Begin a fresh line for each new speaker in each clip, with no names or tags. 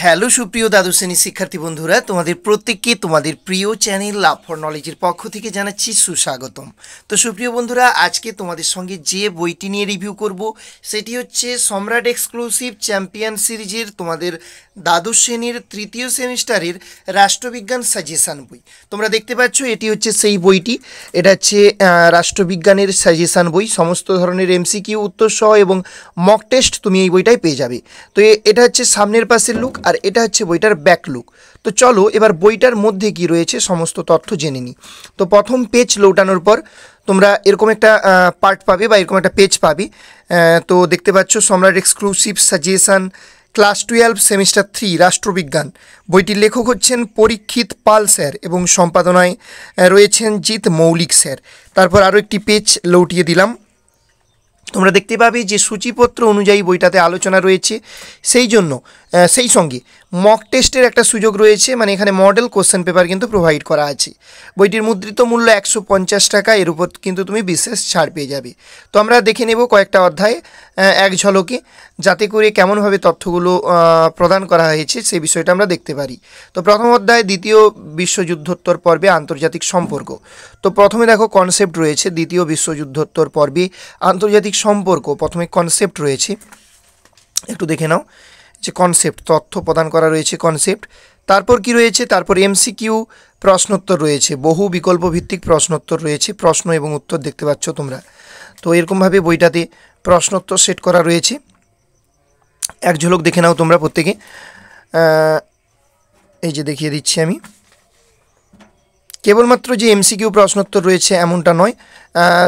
Hello সুপ্রিয় দ্বাদশ শ্রেণীর শিক্ষার্থী বন্ধুরা, তোমাদের প্রত্যেককে তোমাদের প্রিয় চ্যানেল লাভ ফর নলেজের পক্ষ থেকে জানাচ্ছি সুস্বাগতম। তো সুপ্রিয় বন্ধুরা, আজকে তোমাদের সঙ্গে যে বইটি নিয়ে রিভিউ করব সেটি হচ্ছে সম্রাট এক্সক্লুসিভ চ্যাম্পিয়ন সিরিজের তোমাদের দ্বাদশ শ্রেণীর তৃতীয় সেমিস্টারের রাষ্ট্রবিজ্ঞান সাজেশান বই। তোমরা দেখতে পাচ্ছ এটি হচ্ছে সেই বইটি। এটা হচ্ছে রাষ্ট্রবিজ্ঞানের সাজেশান বই, সমস্ত ধরনের এমসিকিউ উত্তর সহ এবং মক টেস্ট তুমি এই বইটাই পেয়ে যাবে। তো এটা হচ্ছে সামনের পাশের লুক আর এটা হচ্ছে বইটার ব্যাক লুক। তো চলো এবার বইটার মধ্যে কি রয়েছে সমস্ত তথ্য জেনে নিই। তো প্রথম পেজ লোটানোর পর তোমরা এরকম একটা পার্ট পাবে বা এরকম একটা পেজ পাবে। তো দেখতে পাচ্ছ সম্রাট এক্সক্লুসিভ সাজেশান ক্লাস 12 সেমিস্টার 3 রাষ্ট্রবিজ্ঞান। বইটির লেখক হচ্ছেন পরীক্ষিত পাল স্যার এবং সম্পাদনায় রয়েছেন জিৎ মৌলিক স্যার। তারপর আরও একটি পেজ লৌটিয়ে দিলাম। তোমরা দেখতে পাবে যে সূচিপত্র অনুযায়ী বইটাতে আলোচনা রয়েছে, সেই সঙ্গে মক টেস্টের একটা সুযোগ রয়েছে, মানে এখানে মডেল কোশ্চেন পেপার কিন্তু প্রোভাইড করা আছে। বইটির মুদ্রিত মূল্য 150 টাকা, এর উপর কিন্তু তুমি বিশেষ ছাড় পেয়ে যাবে। তো আমরা দেখে নেব কয়েকটা অধ্যায় এক ঝলকে, যাতে করে কেমনভাবে তথ্যগুলো প্রদান করা হয়েছে সেই বিষয়টা আমরা দেখতে পারি। তো প্রথম অধ্যায় দ্বিতীয় বিশ্বযুদ্ধোত্তর পর্বে আন্তর্জাতিক সম্পর্ক। তো প্রথমে দেখো কনসেপ্ট রয়েছে, দ্বিতীয় বিশ্বযুদ্ধোত্তর পর্বে আন্তর্জাতিক সম্পর্ক। প্রথমে কনসেপ্ট রয়েছে, একটু দেখে নাও যে কনসেপ্ট তথ্য প্রদান করা রয়েছে কনসেপ্ট। তারপর কি রয়েছে, তারপর এমসিকিউ প্রশ্নোত্তর রয়েছে, বহু বিকল্প ভিত্তিক প্রশ্নোত্তর রয়েছে, প্রশ্ন এবং উত্তর দেখতে পাচ্ছ তোমরা। তো এরকমভাবে বইটাতে প্রশ্নোত্তর সেট করা রয়েছে, এক ঝলক দেখে নাও তোমরা প্রত্যেকে। এই যে দেখিয়ে দিচ্ছি আমি। কেবলমাত্র যে এমসিকিউ প্রশ্নোত্তর রয়েছে এমনটা নয়,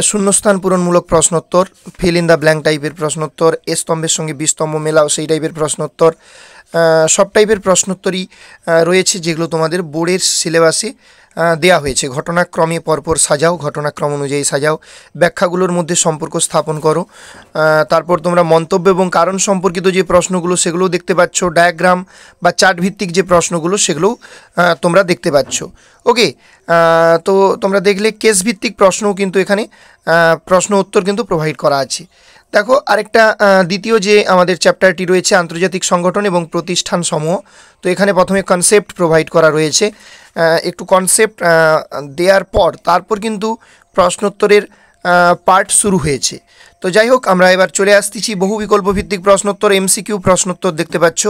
শূন্যস্থান পূরণমূলক প্রশ্নোত্তর, ফিল ইন দ্য ব্ল্যাঙ্ক টাইপের প্রশ্নোত্তর, এ স্তম্ভের সঙ্গে বি স্তম্ভ মেলাও সেই টাইপের প্রশ্নোত্তর, সব টাইপের প্রশ্নোত্তরই রয়েছে যেগুলো তোমাদের বোর্ডের সিলেবাসে দেয়া হয়েছে। ঘটনাক্রমে পরপর সাজাও, ঘটনাক্রম অনুযায়ী সাজাও, ব্যাখ্যাগুলোর মধ্যে সম্পর্ক স্থাপন করো। তারপর তোমরা মন্তব্য এবং কারণ সম্পর্কিত যে প্রশ্নগুলো সেগুলোও দেখতে পাচ্ছ, ডায়াগ্রাম বা চার্ট ভিত্তিক যে প্রশ্নগুলো সেগুলোও তোমরা দেখতে পাচ্ছ। ওকে, তো তোমরা দেখলে কেস ভিত্তিক প্রশ্নও কিন্তু এখানে প্রশ্ন উত্তর কিন্তু প্রোভাইড করা আছে। দেখো আরেকটা দ্বিতীয় যে আমাদের চ্যাপ্টারটি রয়েছে আন্তর্জাতিক সংগঠন এবং প্রতিষ্ঠান সমূহ। তো এখানে প্রথমে কনসেপ্ট প্রোভাইড করা রয়েছে, একটু কনসেপ্ট দেওয়ার পর তারপর কিন্তু প্রশ্নোত্তরের পার্ট শুরু হয়েছে। তো যাই হোক, আমরা এবার চলে আসতেছি বহু বিকল্প ভিত্তিক প্রশ্নোত্তর, এমসিকিউ প্রশ্নোত্তর দেখতে পাচ্ছ।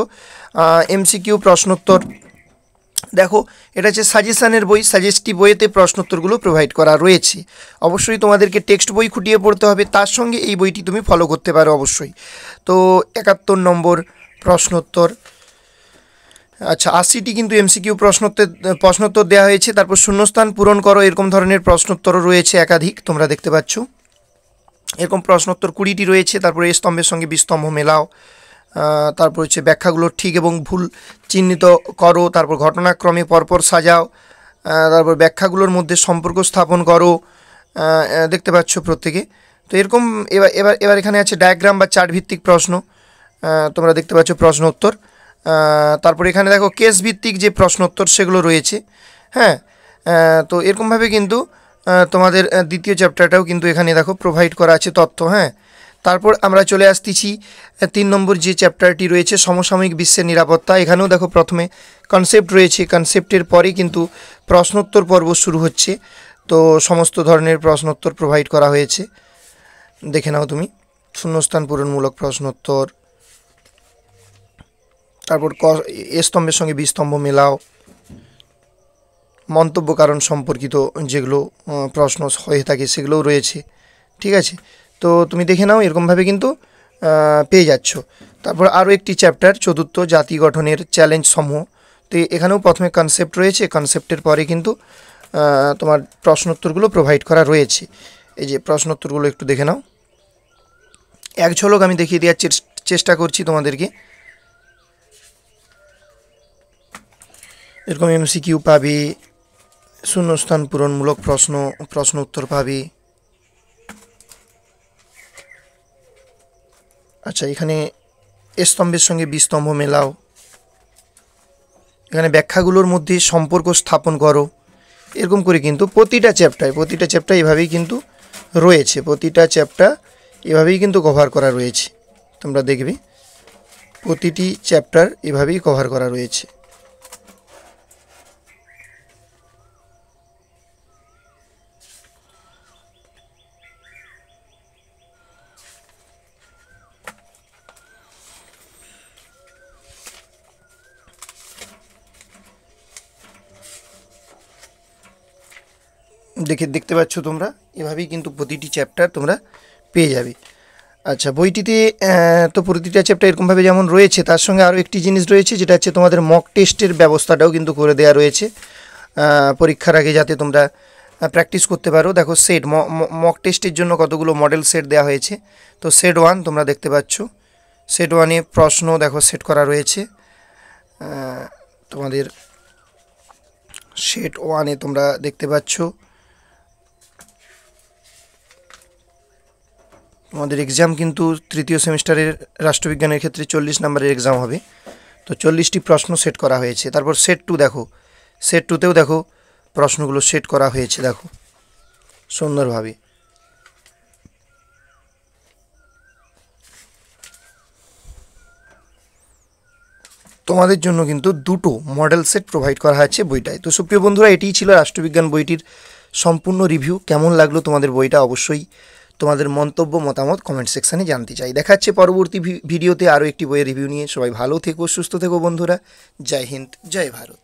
এমসিকিউ প্রশ্নোত্তর দেখো, এটা হচ্ছে সাজেশানের বই, সাজেস্টিভ বইতে প্রশ্নোত্তরগুলো প্রোভাইড করা রয়েছে। অবশ্যই তোমাদেরকে টেক্সট বই খুঁটিয়ে পড়তে হবে, তার সঙ্গে এই বইটি তুমি ফলো করতে পারো অবশ্যই। তো 71 নম্বর প্রশ্নোত্তর, আচ্ছা 80টি কিন্তু এমসিকিউ প্রশ্নোত্তর দেওয়া হয়েছে। তারপর শূন্যস্থান পূরণ করো, এরকম ধরনের প্রশ্নোত্তরও রয়েছে একাধিক, তোমরা দেখতে পাচ্ছ। এরকম প্রশ্নোত্তর 20টি রয়েছে। তারপর এ স্তম্ভের সঙ্গে বি স্তম্ভ মেলাও, তারপর হচ্ছে ব্যাখ্যাগুলো ঠিক এবং ভুল চিহ্নিত করো, তারপর ঘটনাক্রমে পরপর সাজাও, তারপর ব্যাখ্যাগুলোর মধ্যে সম্পর্ক স্থাপন করো, দেখতে পাচ্ছ প্রত্যেকে। তো এরকম এবার এখানে আছে ডায়াগ্রাম বা চার্ট ভিত্তিক প্রশ্ন, তোমরা দেখতে পাচ্ছ প্রশ্ন উত্তর। তারপর এখানে দেখো কেস ভিত্তিক যে প্রশ্নোত্তর সেগুলো রয়েছে। হ্যাঁ, তো এরকমভাবে কিন্তু তোমাদের দ্বিতীয় চ্যাপ্টারটাও কিন্তু এখানে দেখো প্রোভাইড করা আছে তথ্য। হ্যাঁ, তারপর আমরা চলে আসতেছি 3 নম্বর যে চ্যাপ্টারটি রয়েছে সমসাময়িক বিশ্বের নিরাপত্তা। এখানেও দেখো প্রথমে কনসেপ্ট রয়েছে, কনসেপ্টের পরেই কিন্তু প্রশ্নোত্তর পর্ব শুরু হচ্ছে। তো সমস্ত ধরনের প্রশ্নোত্তর প্রোভাইড করা হয়েছে, দেখে নাও তুমি। শূন্যস্থান পূরণমূলক প্রশ্নোত্তর, তারপর এ স্তম্ভের সঙ্গে বি স্তম্ভ মেলাও, মন্তব্য কারণ সম্পর্কিত যেগুলো প্রশ্ন হয়ে থাকে সেগুলোও রয়েছে। ঠিক আছে, তো তুমি দেখে নাও, এরকমভাবে কিন্তু পেয়ে যাচ্ছ। তারপর আরও একটি চ্যাপ্টার চতুর্থ, জাতি গঠনের চ্যালেঞ্জ সমূহ। তো এখানেও প্রথমে কনসেপ্ট রয়েছে, কনসেপ্টের পরে কিন্তু তোমার প্রশ্নোত্তরগুলো প্রোভাইড করা রয়েছে। এই যে প্রশ্নোত্তরগুলো একটু দেখে নাও, এক ঝলক আমি দেখিয়ে দেওয়ার চেষ্টা করছি তোমাদেরকে। এরকম এমসিকিউ পাবে, শূন্যস্থান পূরণমূলক প্রশ্ন উত্তর পাবে। আচ্ছা, এখানে স্তম্ভের সঙ্গে বি স্তম্ভ মেলাও, এখানে ব্যাখ্যাগুলোর মধ্যে সম্পর্ক স্থাপন করো। এরকম করে কিন্তু প্রতিটা চ্যাপ্টার এভাবেই কিন্তু রয়েছে, প্রতিটা চ্যাপ্টার এভাবেই কিন্তু কভার করা রয়েছে, তোমরা দেখবে। প্রতিটি চ্যাপ্টার এভাবেই কভার করা রয়েছে। দেখতে পাচ্ছ তোমরা, এভাবেই কিন্তু প্রতিটি চ্যাপ্টার তোমরা পেয়ে যাবে। আচ্ছা, বইটিতে তো প্রতিটা চ্যাপ্টার এরকমভাবে যেমন রয়েছে, তার সঙ্গে আরও একটি জিনিস রয়েছে, যেটা হচ্ছে তোমাদের মক টেস্টের ব্যবস্থাটাও কিন্তু করে দেওয়া রয়েছে পরীক্ষার আগে, যাতে তোমরা প্র্যাকটিস করতে পারো। দেখো সেট মক টেস্টের জন্য কতগুলো মডেল সেট দেওয়া হয়েছে। তো সেট 1 তোমরা দেখতে পাচ্ছ, সেট 1-এ প্রশ্ন দেখো সেট করা রয়েছে। তোমাদের সেট 1-এ তোমরা দেখতে পাচ্ছ তোমাদের এক্সাম কিন্তু তৃতীয় সেমিস্টারের রাষ্ট্রবিজ্ঞানের ক্ষেত্রে 40 নম্বরের এক্সাম হবে। তো 40টি প্রশ্ন সেট করা হয়েছে। তারপর সেট 2 দেখো, সেট 2তেও দেখো প্রশ্নগুলো সেট করা হয়েছে, দেখো সুন্দরভাবে। তোমাদের জন্য কিন্তু দুটো মডেল সেট প্রোভাইড করা হয়েছে বইটায়। তো সুপ্রিয় বন্ধুরা, এটিই ছিল রাষ্ট্রবিজ্ঞান বইটির সম্পূর্ণ রিভিউ। কেমন লাগলো তোমাদের বইটা অবশ্যই তোমাদের মন্তব্য মতামত কমেন্ট সেকশানে জানতে চাই। দেখা হচ্ছে পরবর্তী ভিডিওতে আরও একটি বইয়ের রিভিউ নিয়ে। সবাই ভালো থেকো, সুস্থ থেকো বন্ধুরা। জয় হিন্দ, জয় ভারত।